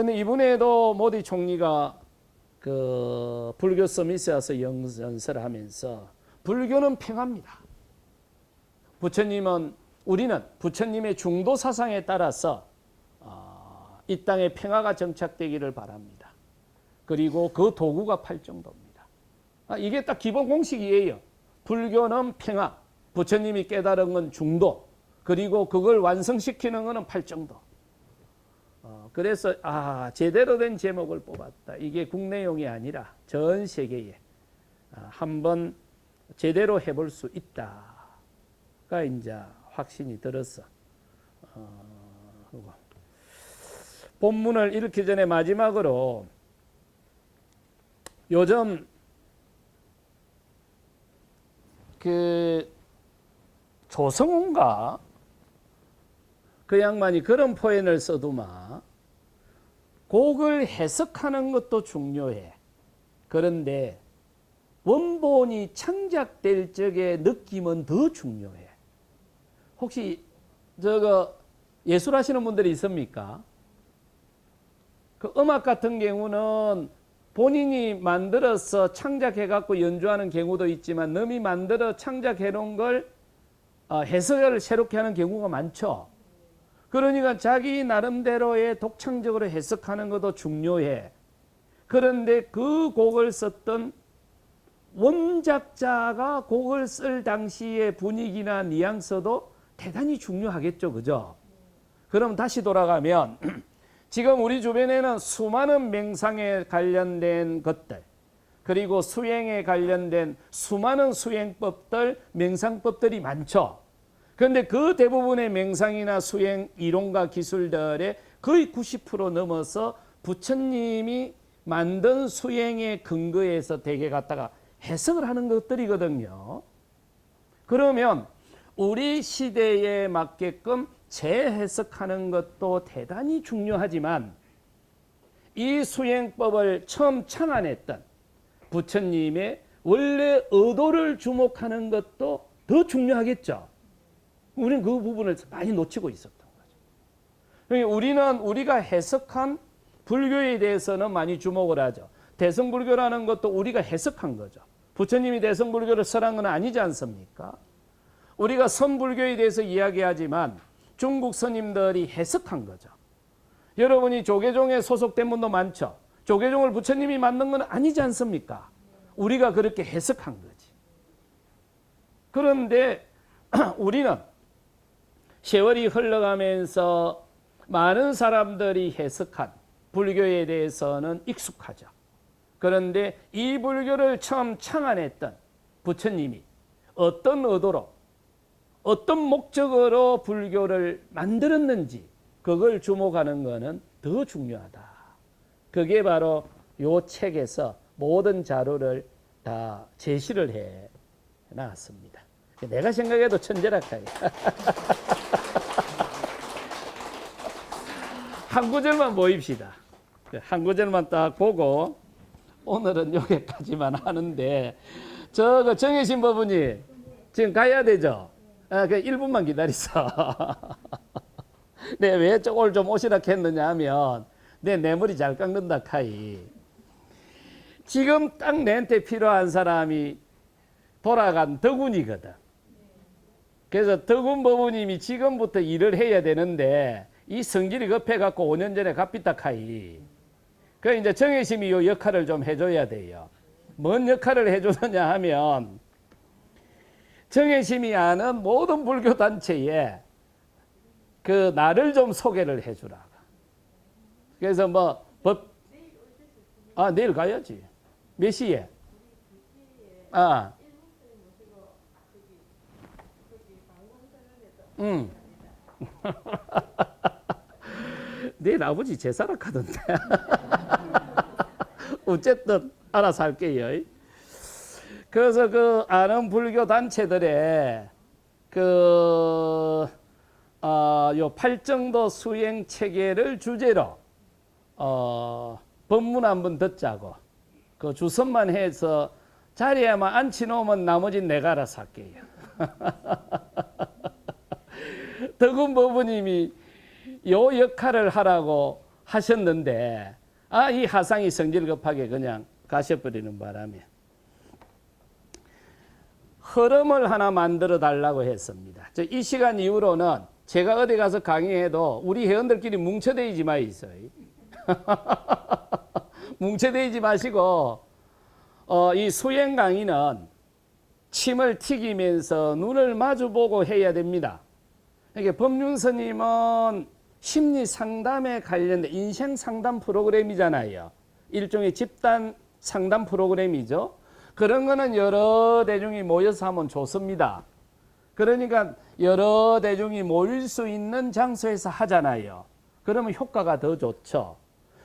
근데 이번에도 모디 총리가 그 불교 서밋에 와서 연설을 하면서 불교는 평화입니다. 우리는 부처님의 중도 사상에 따라서 이 땅에 평화가 정착되기를 바랍니다. 그리고 그 도구가 팔정도입니다. 이게 딱 기본 공식이에요. 불교는 평화, 부처님이 깨달은 건 중도, 그리고 그걸 완성시키는 것은 팔정도. 그래서 제대로 된 제목을 뽑았다. 이게 국내용이 아니라 전 세계에 한번 제대로 해볼 수 있다가 이제 확신이 들어서 본문을 읽기 전에 마지막으로 요즘 그 조성훈가 그 양반이 그런 표현을 써두마 곡을 해석하는 것도 중요해. 그런데 원본이 창작될 적의 느낌은 더 중요해. 혹시 저거 예술하시는 분들이 있습니까? 그 음악 같은 경우는 본인이 만들어서 창작해갖고 연주하는 경우도 있지만 남이 만들어 창작해놓은 걸 해석을 새롭게 하는 경우가 많죠. 그러니까 자기 나름대로의 독창적으로 해석하는 것도 중요해. 그런데 그 곡을 썼던 원작자가 곡을 쓸 당시의 분위기나 뉘앙스도 대단히 중요하겠죠. 그죠? 그럼 다시 돌아가면 지금 우리 주변에는 수많은 명상에 관련된 것들, 그리고 수행에 관련된 수많은 수행법들, 명상법들이 많죠. 그런데 그 대부분의 명상이나 수행 이론과 기술들의 거의 90% 넘어서 부처님이 만든 수행의 근거에서 대개 갖다가 해석을 하는 것들이거든요. 그러면 우리 시대에 맞게끔 재해석하는 것도 대단히 중요하지만 이 수행법을 처음 창안했던 부처님의 원래 의도를 주목하는 것도 더 중요하겠죠. 우리는 그 부분을 많이 놓치고 있었던 거죠. 우리가 해석한 불교에 대해서는 많이 주목을 하죠. 대성불교라는 것도 우리가 해석한 거죠. 부처님이 대성불교를 설한 건 아니지 않습니까? 우리가 선불교에 대해서 이야기하지만 중국 스님들이 해석한 거죠. 여러분이 조계종에 소속된 분도 많죠. 조계종을 부처님이 만든 건 아니지 않습니까? 우리가 그렇게 해석한 거지. 그런데 우리는 세월이 흘러가면서 많은 사람들이 해석한 불교에 대해서는 익숙하죠. 그런데 이 불교를 처음 창안했던 부처님이 어떤 의도로, 어떤 목적으로 불교를 만들었는지 그걸 주목하는 것은 더 중요하다. 그게 바로 이 책에서 모든 자료를 다 제시를 해 놨습니다. 내가 생각해도 천재랄까요. 한 구절만 모입시다. 한 구절만 딱 보고 오늘은 여기까지만 하는데 저거 정혜신 법원님 지금 가야 되죠? 그 1분만 기다리소. 네, 왜 오늘 좀 오시라 했느냐 하면 내 머리 잘 깎는다 카이. 지금 딱 내한테 필요한 사람이 돌아간 덕운이거든. 그래서 덕운 법원님이 지금부터 일을 해야 되는데 이 성질이 급해갖고 5년 전에 갚있다 카이. 그 이제 정혜심이 이 역할을 좀 해줘야 돼요. 뭔 역할을 해주느냐 하면 정혜심이 아는 모든 불교 단체에 그 나를 좀 소개를 해주라. 그래서 뭐 내일 가야지. 몇 시에? 내일 아버지 제사라 하던데. 어쨌든 알아서 할게요. 그래서 그 아는 불교 단체들의 요 팔정도 수행 체계를 주제로 법문 한번 듣자고 그 주선만 해서 자리에만 앉혀놓으면 나머지는 내가 알아서 할게요. 덕운 법부님이 요 역할을 하라고 하셨는데 이 하상이 성질 급하게 그냥 가셔버리는 바람에 흐름을 하나 만들어 달라고 했습니다. 이 시간 이후로는 제가 어디 가서 강의해도 우리 회원들끼리 뭉쳐대지 마 있어요. 뭉쳐대지 마시고 이 수행 강의는 침을 튀기면서 눈을 마주보고 해야 됩니다. 이게 법륜 스님은 심리 상담에 관련된 인생 상담 프로그램이잖아요. 일종의 집단 상담 프로그램이죠. 그런 거는 여러 대중이 모여서 하면 좋습니다. 그러니까 여러 대중이 모일 수 있는 장소에서 하잖아요. 그러면 효과가 더 좋죠.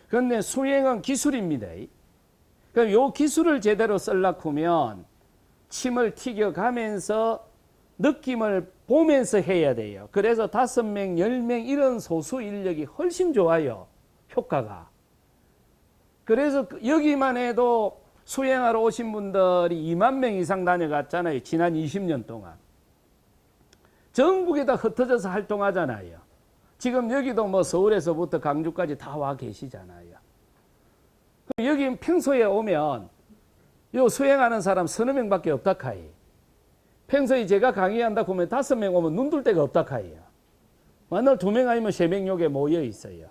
그런데 수행은 기술입니다. 그럼 요 기술을 제대로 쓰려고 하면 침을 튀겨가면서 느낌을 보면서 해야 돼요. 그래서 5명, 10명 이런 소수 인력이 훨씬 좋아요. 효과가. 그래서 여기만 해도 수행하러 오신 분들이 2만 명 이상 다녀갔잖아요. 지난 20년 동안. 전국에다 흩어져서 활동하잖아요. 지금 여기도 뭐 서울에서부터 강주까지 다 와 계시잖아요. 여기 평소에 오면 요 수행하는 사람 서너 명밖에 없다 카이. 평소에 제가 강의한다 보면 5명 오면 눈 둘 데가 없다 카이요. 만날 2명 아니면 3명 요게 모여 있어요.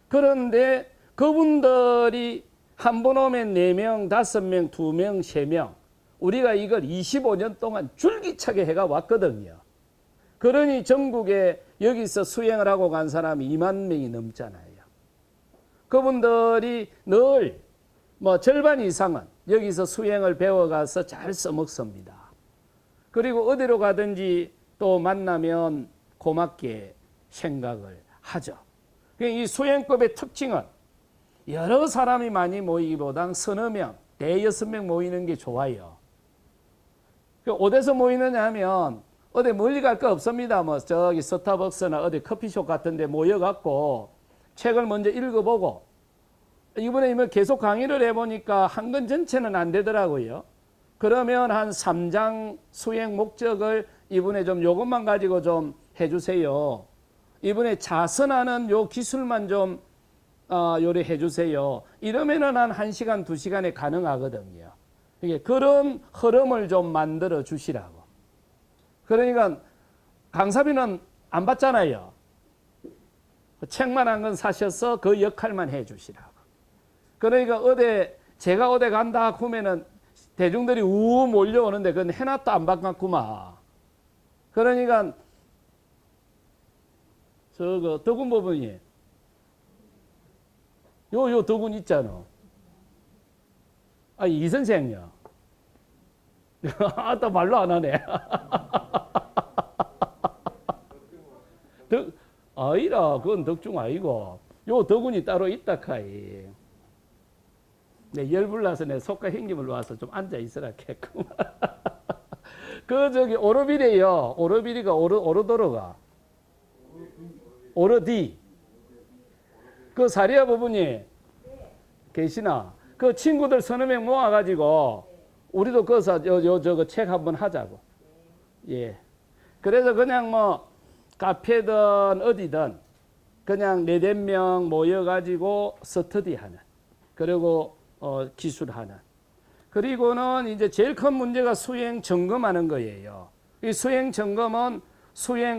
그런데 그분들이 한 번 오면 4명, 5명, 2명, 3명. 우리가 이걸 25년 동안 줄기차게 해가 왔거든요. 그러니 전국에 여기서 수행을 하고 간 사람이 2만 명이 넘잖아요. 그분들이 늘 뭐 절반 이상은 여기서 수행을 배워가서 잘 써먹습니다. 그리고 어디로 가든지 또 만나면 고맙게 생각을 하죠. 이 수행법의 특징은 여러 사람이 많이 모이기보단 서너 명, 5-6명 모이는 게 좋아요. 어디서 모이느냐 하면 어디 멀리 갈 거 없습니다. 뭐 저기 스타벅스나 어디 커피숍 같은 데 모여갖고 책을 먼저 읽어보고 이번에 계속 강의를 해보니까 한 권 전체는 안 되더라고요. 그러면 한 3장 수행 목적을 이번에 좀 요것만 가지고 좀 해주세요. 이번에 자선하는 요 기술만 좀 요리해 주세요. 이러면은 한 1시간, 2시간에 가능하거든요. 이게 그런 흐름을 좀 만들어 주시라고. 그러니까 강사비는 안 받잖아요. 책만 한 권 사셔서 그 역할만 해 주시라고. 그러니까 제가 어디 간다 하면은 대중들이 우 몰려오는데 그건 해놨다 안 받겠구만. 그러니까 저거 덕운 법원이 요 덕운 있잖아. 이 선생요. 또 말로 안 하네. 아니라 그건 덕중 아니고 요 덕운이 따로 있다 카이. 내 열불나서 내 속가 행님을 와서 좀 앉아 있으라 했구만. 저기 오르비래요. 오르비리가 오르도로가 오르디. 그 사리아 부분이 계시나? 그 친구들 서너 명 모아가지고 우리도 거기서 저거 책 한번 하자고. 예. 그래서 그냥 뭐 카페든 어디든 그냥 4-5명 모여가지고 스터디하는. 그리고 기술하는. 그리고는 이제 제일 큰 문제가 수행 점검하는 거예요. 이 수행 점검은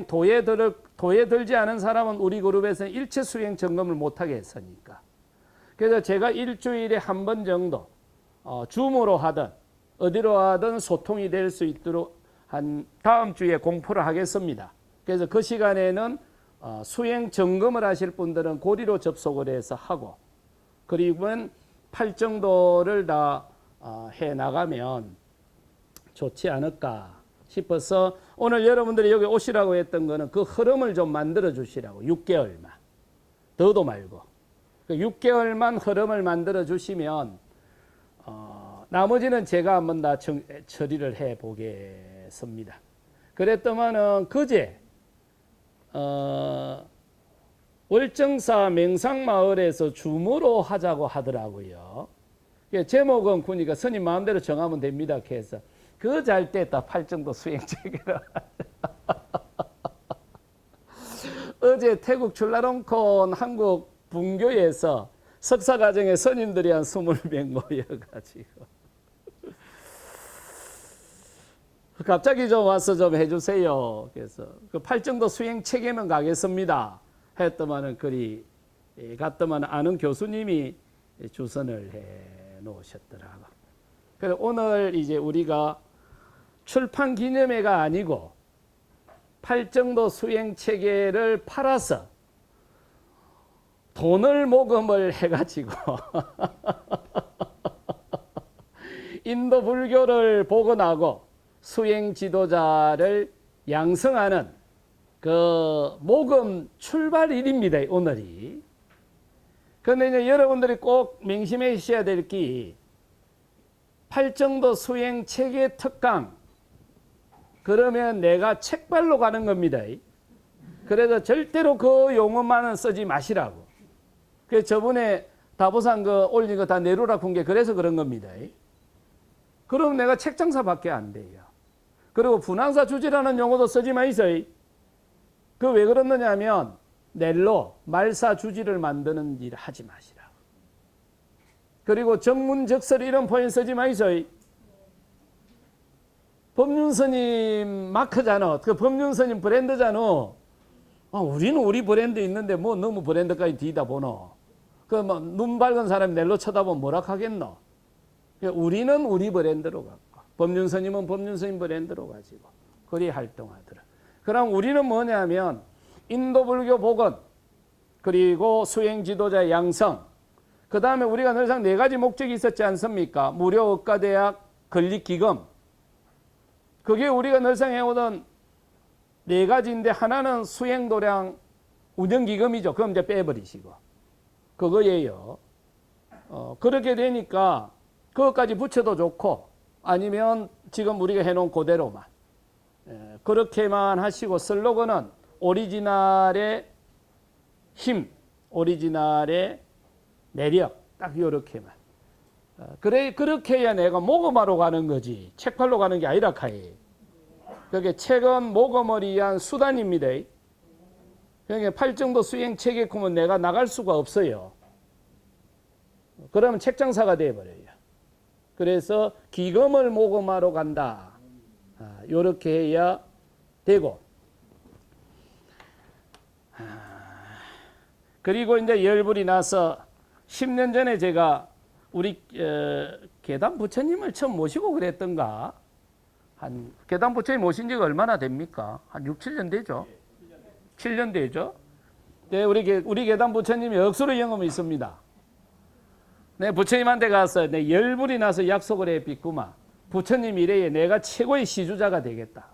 도에 들지 않은 사람은 우리 그룹에서는 일체 수행 점검을 못하게 했으니까. 그래서 제가 일주일에 한 번 정도 줌으로 하든 어디로 하든 소통이 될 수 있도록 한 다음 주에 공포를 하겠습니다. 그래서 그 시간에는 수행 점검을 하실 분들은 고리로 접속을 해서 하고 그리고는 팔정도를 다 해나가면 좋지 않을까 싶어서 오늘 여러분들이 여기 오시라고 했던 거는 그 흐름을 좀 만들어 주시라고. 6개월만. 더도 말고. 6개월만 흐름을 만들어 주시면 나머지는 제가 한번 다 처리를 해 보겠습니다. 그랬더만은 그제 월정사 맹상마을에서 줌으로 하자고 하더라고요. 제목은 그러니까 스님 마음대로 정하면 됩니다. 그래서 그 잘 때 딱 팔정도 수행체계를 어제 태국 출라롱콘 한국 분교에서 석사과정에 스님들이 한 20명 모여가지고 갑자기 좀 와서 좀 해주세요. 그래서 그 팔정도 수행 체계는 가겠습니다. 했더만은 그리 갔더만 아는 교수님이 주선을 해 놓으셨더라고. 그래서 오늘 이제 우리가 출판 기념회가 아니고 팔정도 수행 체계를 팔아서 돈을 모금을 해가지고 인도 불교를 복원하고 수행 지도자를 양성하는 그 모금 출발일입니다. 오늘이. 그런데 이제 여러분들이 꼭 명심하셔야 될 게 팔정도 수행 체계 특강 그러면 내가 책발로 가는 겁니다. 그래서 절대로 그 용어만은 쓰지 마시라고. 그래서 저번에 다보상 그 올린 거 다 내로라 군 게 그래서 그런 겁니다. 그럼 내가 책장사밖에 안 돼요. 그리고 분황사 주지라는 용어도 쓰지 마이소이. 그 왜 그러느냐 하면 넬로 말사 주지를 만드는 일 하지 마시라고. 그리고 정문적설 이런 표현 쓰지 마이소이. 법륜스님 마크잖아. 그 법륜스님 브랜드잖아. 우리는 우리 브랜드 있는데 뭐 너무 브랜드까지 뒤다 보노. 그 뭐 눈 밝은 사람이 넬로 쳐다보면 뭐라 하겠노. 우리는 우리 브랜드로 갖고 법륜스님은 법륜스님 브랜드로 가지고 그리 활동하더라. 그럼 우리는 뭐냐면 인도 불교 복원 그리고 수행 지도자 양성 그 다음에 우리가 늘상 네 가지 목적이 있었지 않습니까? 무료 의과대학 건립기금 그게 우리가 늘상 해오던 네 가지인데 하나는 수행도량 운영기금이죠. 그럼 이제 빼버리시고 그거예요. 그렇게 되니까 그것까지 붙여도 좋고 아니면 지금 우리가 해놓은 그대로만 그렇게만 하시고 슬로건은 오리지널의 힘, 오리지널의 매력 딱 이렇게만. 그래 그렇게 해야 내가 모금하러 가는 거지 책팔로 가는 게 아니라 카이. 그게 책은 모금을 위한 수단입니다. 그러니까 팔정도 수행 체계 꾸면 내가 나갈 수가 없어요. 그러면 책장사가 돼버려요. 그래서 기금을 모금하러 간다. 이렇게 해야 되고. 그리고 이제 열불이 나서 10년 전에 제가 우리 계단 부처님을 처음 모시고 그랬던가. 한 계단 부처님 모신 지가 얼마나 됩니까? 한 6, 7년 되죠? 7년 되죠? 네, 우리 계단 부처님이 억수로 영험이 있습니다. 내 부처님한테 가서 내 열불이 나서 약속을 해 빚구만. 부처님 이래에 내가 최고의 시주자가 되겠다.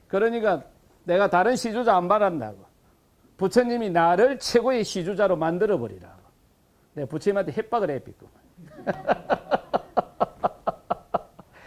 그러니까 내가 다른 시주자 안 바란다고. 부처님이 나를 최고의 시주자로 만들어 버리라고. 내 부처님한테 협박을 해 빚구만.